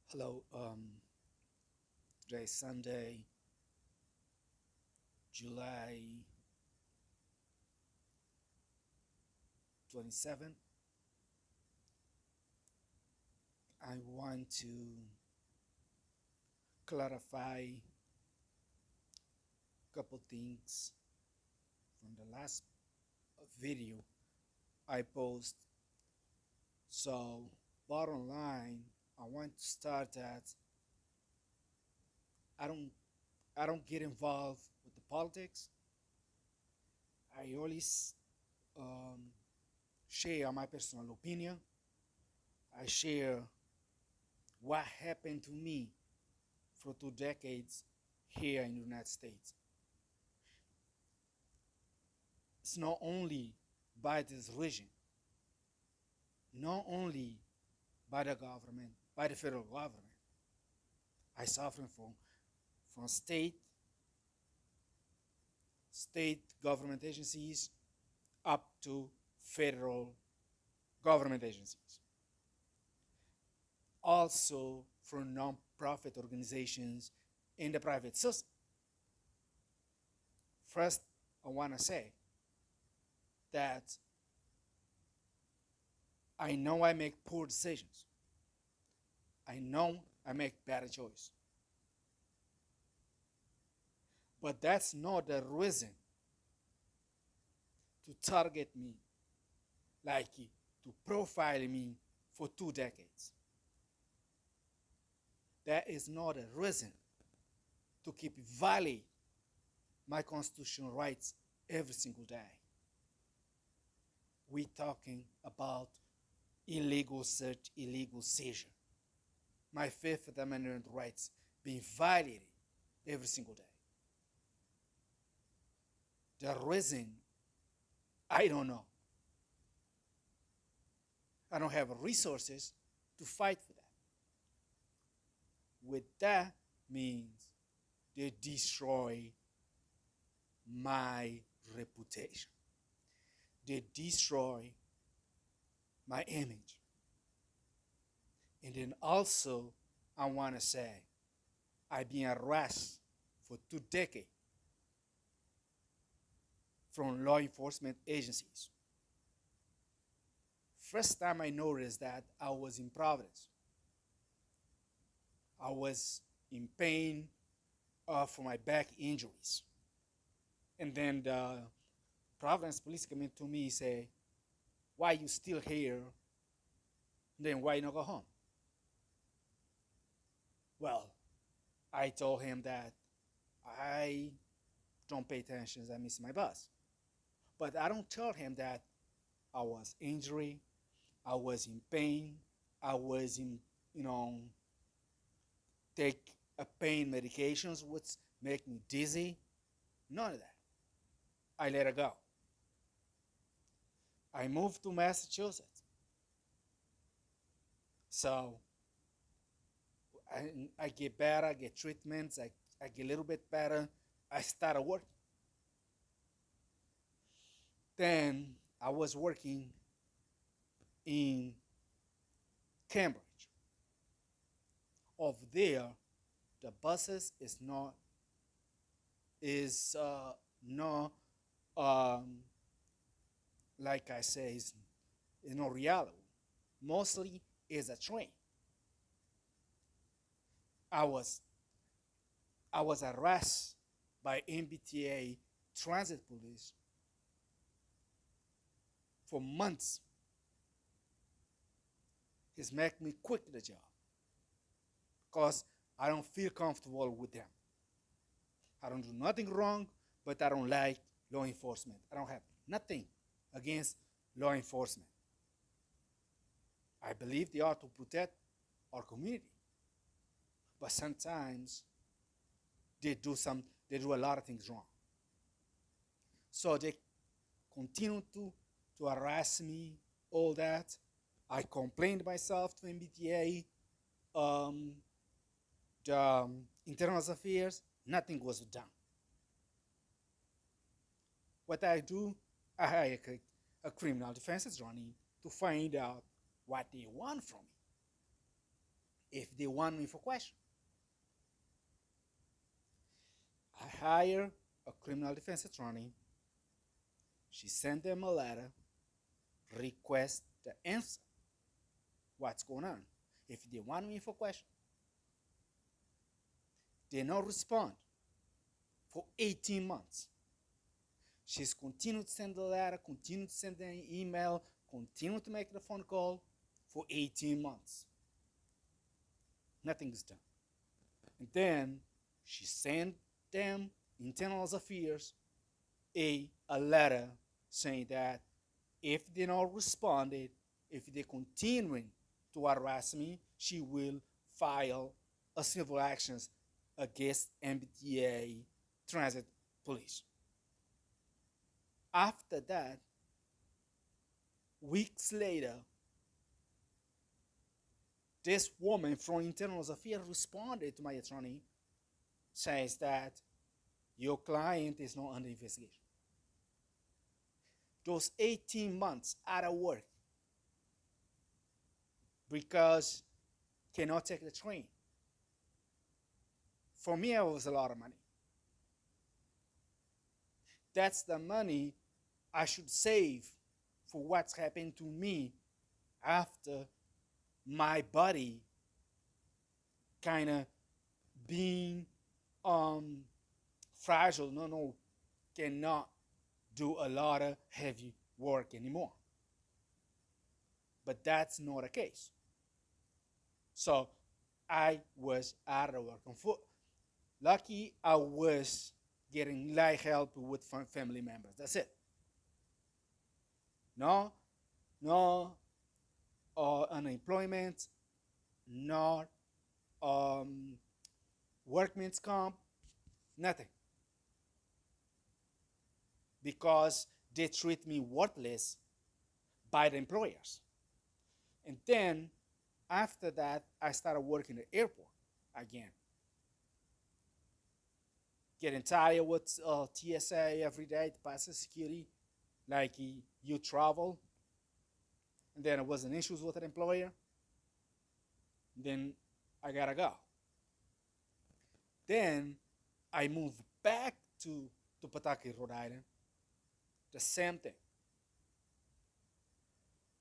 Hello, today is Sunday, July 27th. I want to clarify a couple things from the last video I posted. So, bottom line, I want to start that I don't I don't get involved with the politics. I always share my personal opinion. I share what happened to me for 2 decades here in the United States. It's not only by this region, not only by the government, by the federal government. I suffer from state government agencies up to federal government agencies. Also from non-profit organizations in the private system. First, I want to say that I know I make poor decisions. I know I make bad choices. But that's not the reason to target me, like to profile me for 2 decades. That is not a reason to keep violating my constitutional rights every single day. We're talking about illegal search, illegal seizure. My Fifth Amendment rights being violated every single day. The reason, I don't know. I don't have resources to fight for that. With that means they destroy my reputation. They destroy my image. And then also, I want to say, I've been harassed for 2 decades from law enforcement agencies. First time I noticed that I was in Providence. I was in pain for my back injuries. And then the Providence police came in to me and say, why you still here? Then why not go home? Well, I told him that I don't pay attention, I miss my bus. But I don't tell him that I was injured, I was in pain, I was in, take a pain medications which make me dizzy. None of that. I let it go. I moved to Massachusetts. So I get better, I get treatments, I get a little bit better. I started working. Then I was working in Cambridge. Over there, the buses is not um, like I say is not reality. Mostly is a train. I was I was harassed by MBTA transit police for months. It's make me quit the job because I don't feel comfortable with them. I don't do nothing wrong, but I don't like law enforcement. I don't have nothing against law enforcement. I believe they are to protect our community, but sometimes they do a lot of things wrong. So they continue to harass me, all that. I complained myself to MBTA, um, the internal affairs, nothing was done. What I do, I hire a criminal defense attorney to find out what they want from me. if they want me for question. I hire a criminal defense attorney. She sent them a letter, request the answer. What's going on? If they want me for question, they not respond for 18 months. She's continued to send the letter, continued to send the email, continued to make the phone call for 18 months. Nothing is done. And then she sent them, Internal Affairs, a letter saying that if they not responded, if they continuing to harass me, she will file a civil actions against MBTA Transit Police. After that, weeks later, this woman from Internal Affairs responded to my attorney, says that your client is not under investigation. Those 18 months out of work because cannot take the train. For me, it was a lot of money. That's the money I should save for what's happened to me after my body kind of being fragile, cannot do a lot of heavy work anymore. But that's not the case. So I was out of work. Lucky I was getting light help with family members. That's it. No unemployment, not workman's comp, nothing. Because they treat me worthless by the employers. And then after that, I started working at the airport again. Getting tired with TSA every day to pass the security, like you travel. And then there wasn't issues with an employer. Then I gotta go. Then I moved back to Pawtucket, Rhode Island. The same thing.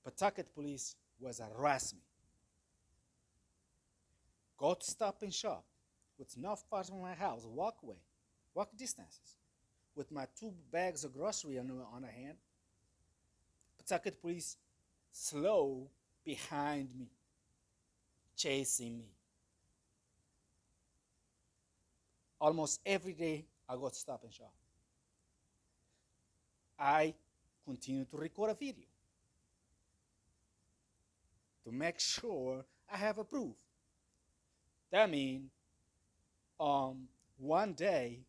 Pawtucket police was harassing me. Go to Stop and Shop, with not far from my house, walk distances, with my 2 bags of grocery on the hand. Pawtucket police slow behind me, chasing me. Almost every day I go to Stop and Shop. I continue to record a video to make sure I have a proof. That means one day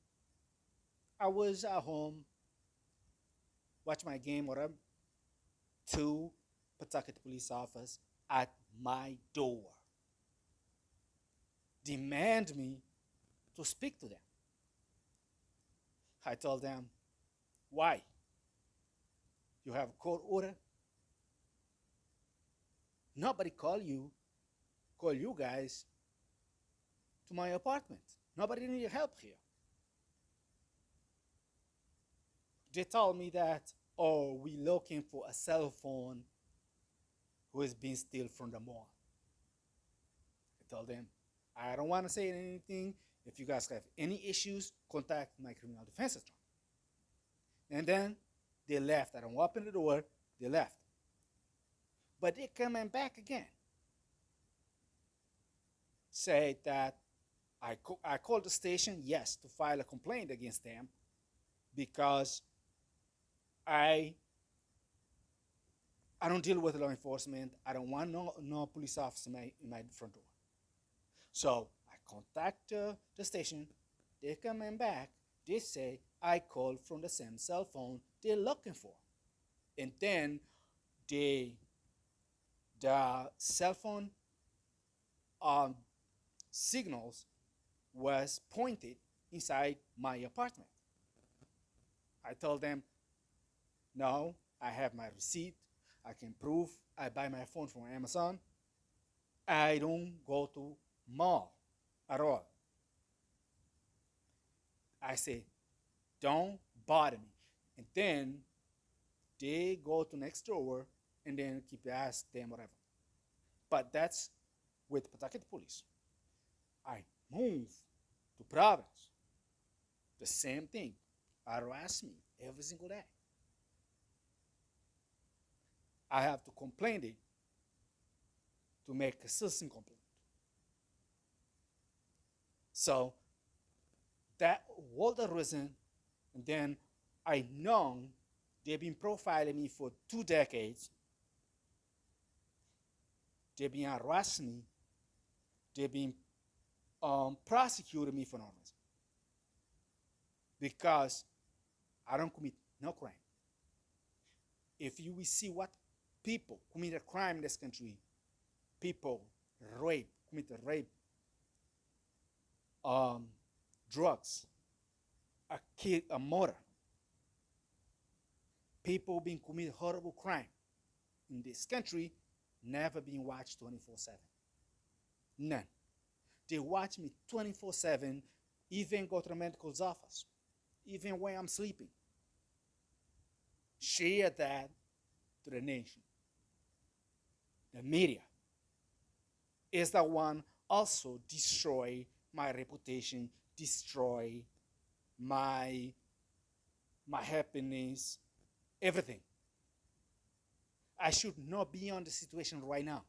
I was at home, watch my game, whatever, 2 Pawtucket police officers at my door demand me to speak to them. I told them, why? You have a court order? Nobody call you guys to my apartment. Nobody need help here. They told me that, oh, we looking for a cell phone who is being stolen from the mall. I told them, I don't want to say anything. If you guys have any issues, contact my criminal defense attorney. And then they left. I don't open the door. They left. But they coming back again. Say that I called the station, yes, to file a complaint against them because I don't deal with law enforcement. I don't want no police officer in my front door. So I contact the station. They coming back. They say I called from the same cell phone they're looking for. And then the cell phone signals was pointed inside my apartment. I told them, no, I have my receipt. I can prove I buy my phone from Amazon. I don't go to mall at all. I say, don't bother me. And then they go to next door and then keep ask them whatever. But that's with Pawtucket Police. I move to Providence. The same thing. Harass me every single day. I have to complain it to make a citizen complaint. So that was the reason. And then I know they've been profiling me for 2 decades. They've been harassing me. They've been prosecuting me for no reason because I don't commit no crime. If you will see what people commit a crime in this country, people commit rape, drugs, a murder. People being commit horrible crime in this country never been watched 24/7. None. They watch me 24/7, even go to the medical office, even when I'm sleeping. Share that to the nation. The media is the one also destroy my reputation, destroy my happiness, everything. I should not be on the situation right now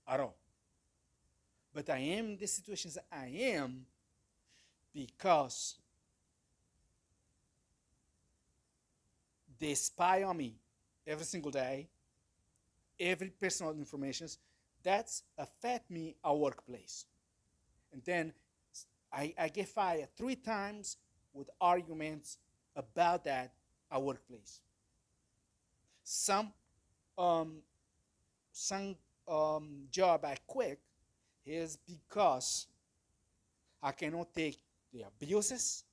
at all. But I am in the situations I am because they spy on me every single day, every personal information that's affect me at workplace. And then I get fired 3 times with arguments about that at workplace. Some um, some job I quit is because I cannot take the abuses,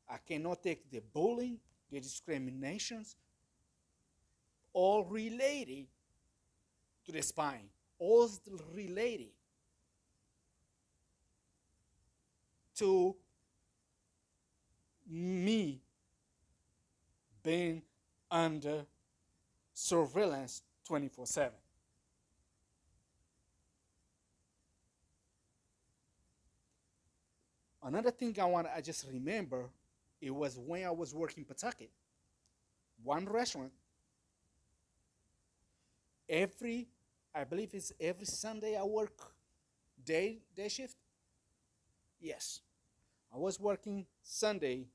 I cannot take the bullying, the discriminations, all related to the spine, all related to me being under surveillance 24/7. Another thing I just remember, it was when I was working Pawtucket. One restaurant, every, I believe it's every Sunday I work day shift. Yes, I was working Sunday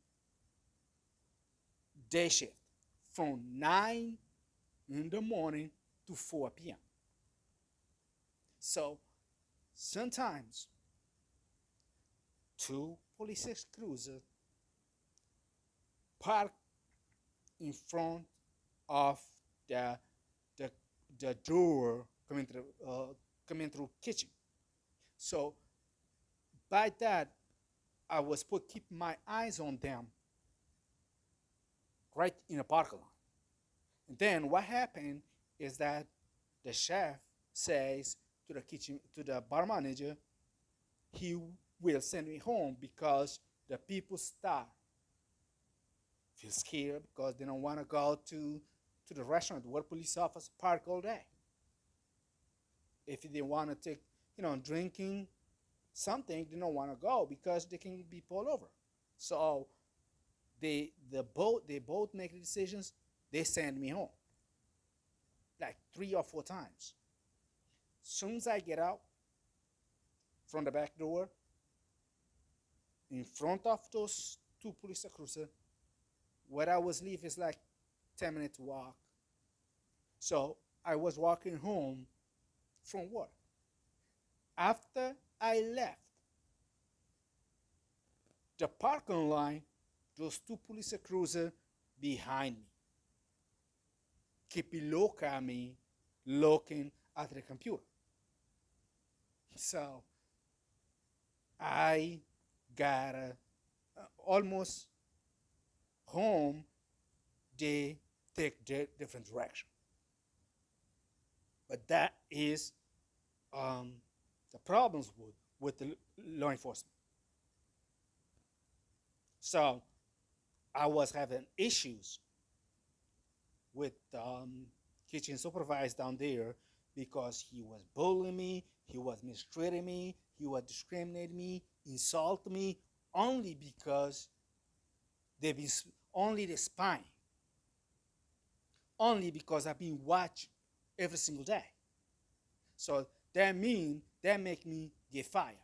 day shift from 9 in the morning to 4 p.m. So sometimes 2 police cruisers park in front of the the, the door coming through kitchen. So by that, I was put keep my eyes on them right in the parking lot. And then what happened is that the chef says to the kitchen to the bar manager, he will send me home because the people start feel scared because they don't want to go to the restaurant where police officers park all day. If they want to take, drinking something, they don't want to go because they can be pulled over. So they both make the decisions. They send me home like 3 or 4 times. Soon as I get out from the back door, in front of those 2 police cruisers, where I was leaving is like 10 minutes walk. So I was walking home from work. After I left the parking lot, those 2 police cruisers behind me keep a look at me, looking at the computer. So I got almost home. They take different direction. But that is um, the problems with the law enforcement. So I was having issues with kitchen supervisor down there because he was bullying me, he was mistreating me, he was discriminating me, insulting me, only because they've been only the spying, only because I've been watched every single day. So that make me get fired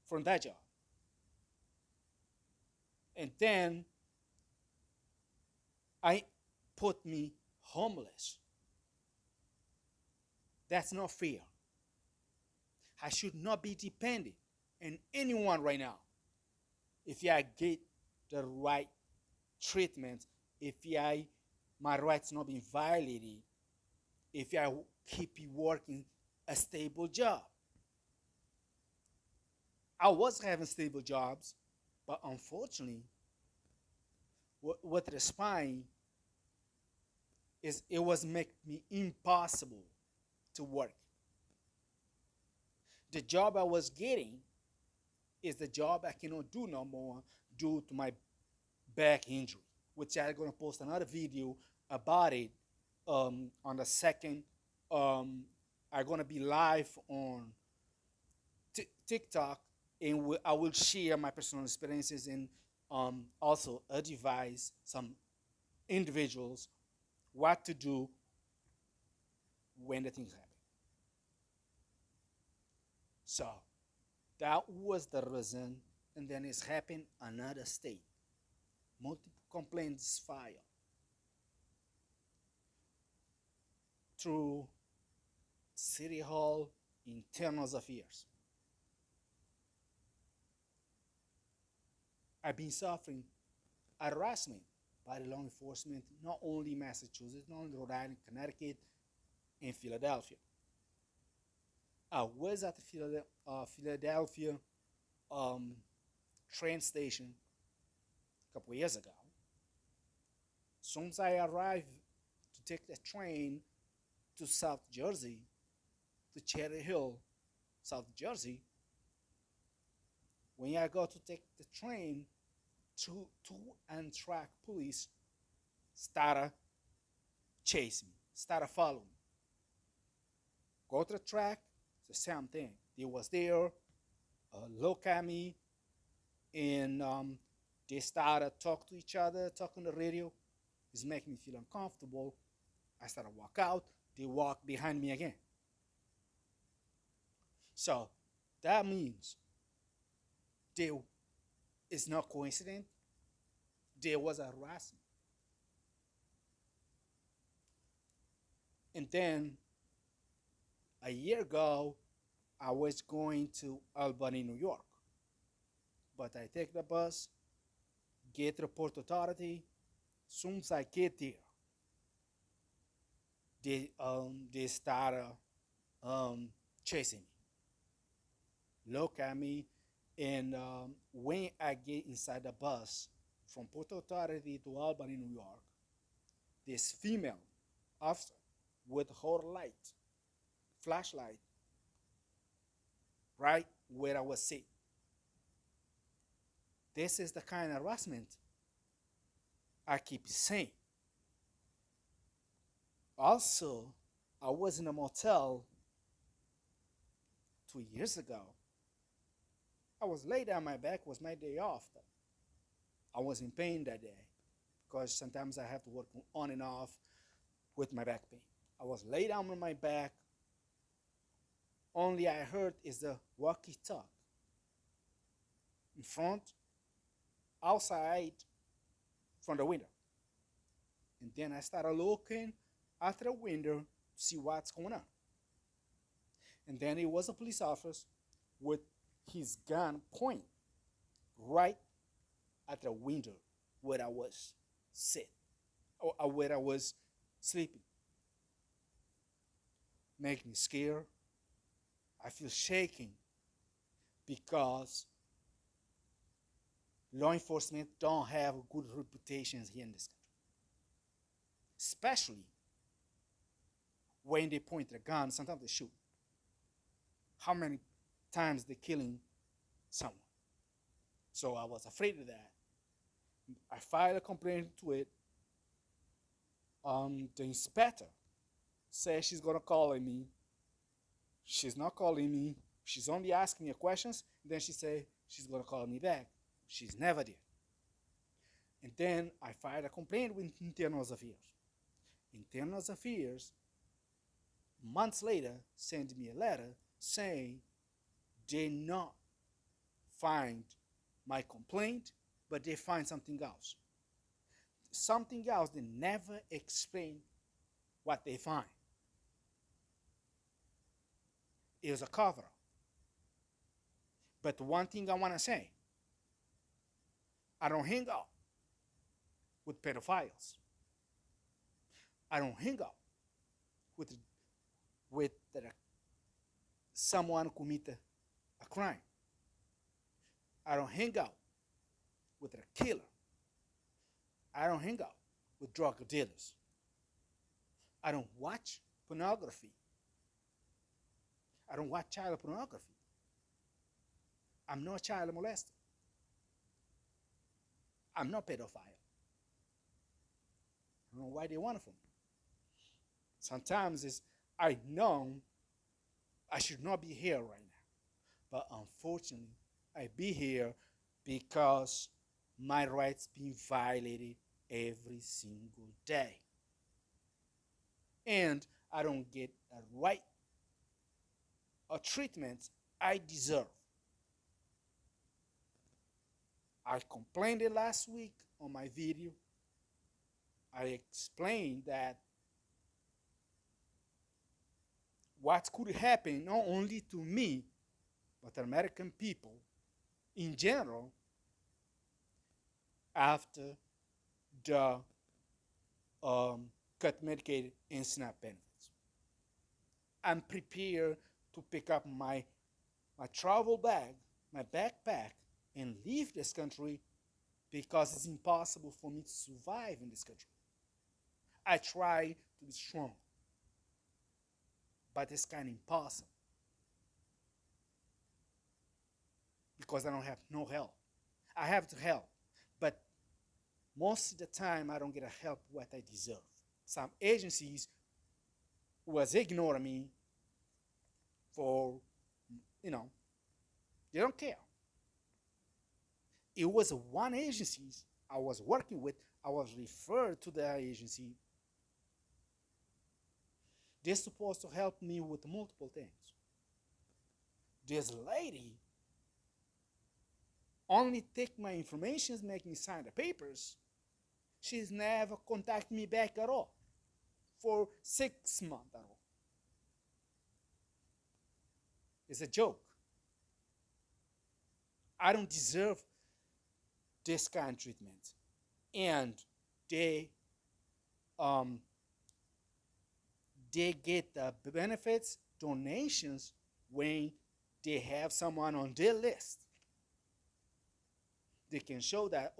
from that job. And then I put me homeless. That's not fair. I should not be dependent on anyone right now. If I get the right treatment, if I my rights not being violated, if I keep working a stable job. I was having stable jobs, but unfortunately, what the spine is, it was make me impossible to work. The job I was getting is the job I cannot do no more due to my back injury, which I'm gonna post another video about it on the second. I'm gonna be live on TikTok, and I will share my personal experiences and also advise some individuals what to do when the things happen. So that was the reason, and then it's happened another state. Multiple complaints filed through City Hall internal affairs. I've been suffering harassment by the law enforcement, not only Massachusetts, not only Rhode Island, Connecticut, and Philadelphia. I was at the Philadelphia um, train station a couple of years ago. As soon as I arrived to take the train to South Jersey, to Cherry Hill, South Jersey, when I go to take the train, two Amtrak police started chasing me, started following me. Go to the track, it's the same thing. They was there, look at me, and they started talk to each other, talk on the radio. It's making me feel uncomfortable. I started to walk out. They walk behind me again. So that means there is no coincidence. There was a harassment. And then a year ago, I was going to Albany, New York. But I take the bus, get to the Port Authority. Soon as I get there, they start chasing me, look at me, and when I get inside the bus from Port Authority to Albany, New York, this female officer with her light, flashlight, right where I was sitting. This is the kind of harassment I keep saying. Also, I was in a motel 2 years ago. I was laid on my back, was my day off. I was in pain that day because sometimes I have to work on and off with my back pain. I was laid down on my back. Only I heard is the walkie-talkie in front, outside, from the window. And then I started looking out the window to see what's going on. And then it was a police officer with his gun pointing right at the window where I was sitting or where I was sleeping. Make me scared. I feel shaking because law enforcement don't have good reputations here in this country, especially when they point their gun. Sometimes they shoot. how many times they're killing someone. So I was afraid of that. I filed a complaint to it. The inspector says she's gonna call me. She's not calling me. She's only asking me questions. Then she say she's gonna call me back. She's never did. And then I filed a complaint with Internal Affairs. Internal Affairs, months later, sent me a letter saying they not find my complaint, but they find something else. Something else, they never explain what they find. It was a cover up. But one thing I want to say, I don't hang out with pedophiles. I don't hang out with someone who commit a crime. I don't hang out with a killer. I don't hang out with drug dealers. I don't watch pornography. I don't watch child pornography. I'm not a child molester. I'm not pedophile. I don't know why they want it from me. Sometimes I know I should not be here right now, but unfortunately, I be here because my rights being violated every single day, and I don't get a right or treatment I deserve. I complained it last week on my video. I explained that what could happen not only to me, but American people in general after the cut Medicaid and SNAP benefits. I'm prepared to pick up my travel bag, my backpack, and leave this country because it's impossible for me to survive in this country. I try to be strong, but it's kind of impossible because I don't have no help. I have to help, but most of the time I don't get a help what I deserve. Some agencies was ignoring me for, they don't care. It was one agency I was working with. I was referred to the agency. They're supposed to help me with multiple things. This lady only take my information, make me sign the papers. She's never contacted me back at all for 6 months at all. It's a joke. I don't deserve this kind of treatment. And they get the benefits, donations when they have someone on their list. They can show that,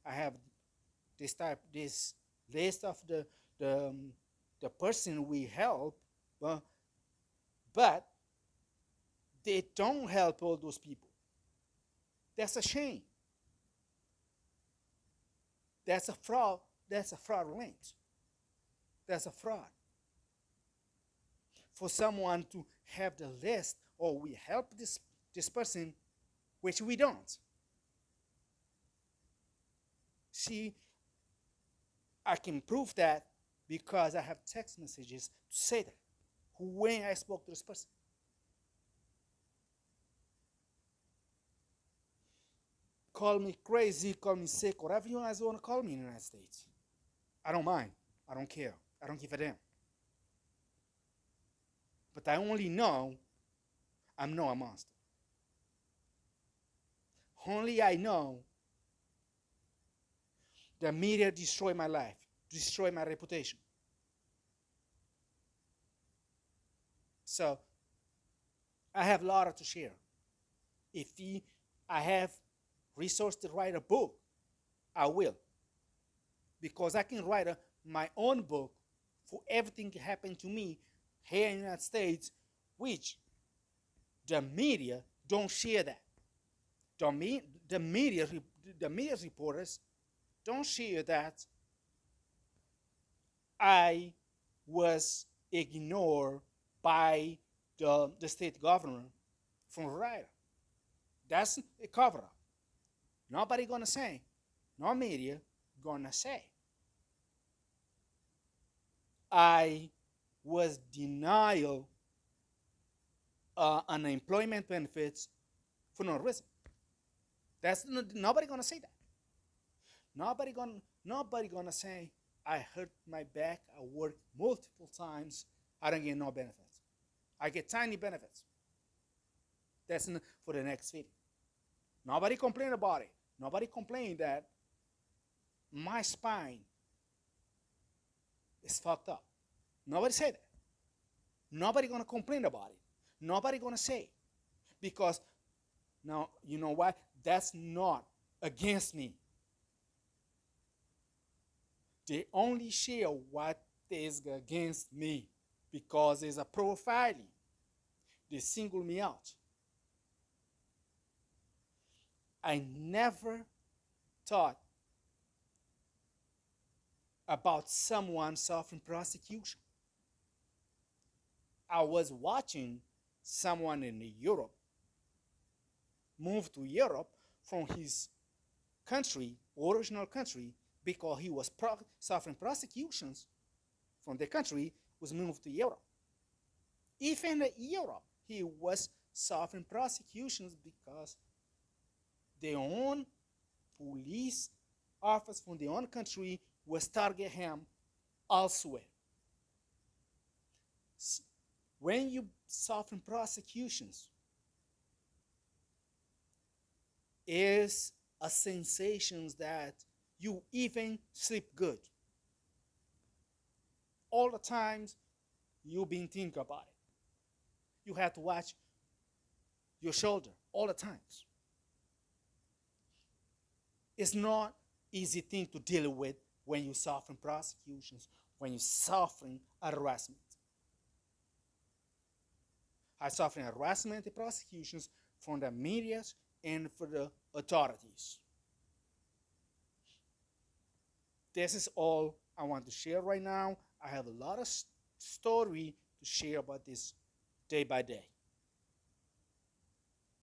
I have this list of the person we help, but they don't help all those people. That's a shame. That's a fraud. That's a fraudulent. That's a fraud. For someone to have the list, or we help this person, which we don't. See, I can prove that because I have text messages to say that when I spoke to this person. Call me crazy, call me sick, whatever you guys want to call me in the United States. I don't mind. I don't care. I don't give a damn. But I only know I'm not a monster. Only I know the media destroy my life, destroy my reputation. So I have a lot to share. If I have resource to write a book, I will. Because I can write my own book for everything that happened to me here in the United States, which The media don't share that. The, the media the media reporters don't share that I was ignored by the state government from Florida. That's a cover up. Nobody gonna say, no media gonna say I was denied unemployment benefits for no reason. That's nobody gonna say that. Nobody gonna say I hurt my back. I worked multiple times. I don't get no benefits. I get tiny benefits. That's for the next video. Nobody complain about it. Nobody complain that my spine is fucked up. Nobody say that. Nobody gonna complain about it. Nobody gonna say, because now you know what? That's not against me. They only share what is against me because there's a profiling. They single me out. I never thought about someone suffering prosecution. I was watching someone in Europe move to Europe from his country, original country, because he was suffering prosecutions from the country, was moved to Europe. Even in Europe, he was suffering prosecutions because their own police office from their own country was target him elsewhere. When you suffer prosecutions, is a sensation that you even sleep good. All the times you've been thinking about it. You have to watch your shoulder all the times. It's not easy thing to deal with when you're suffering prosecutions, when you're suffering harassment. I suffer harassment and prosecutions from the media and for the authorities. This is all I want to share right now. I have a lot of story to share about this day by day.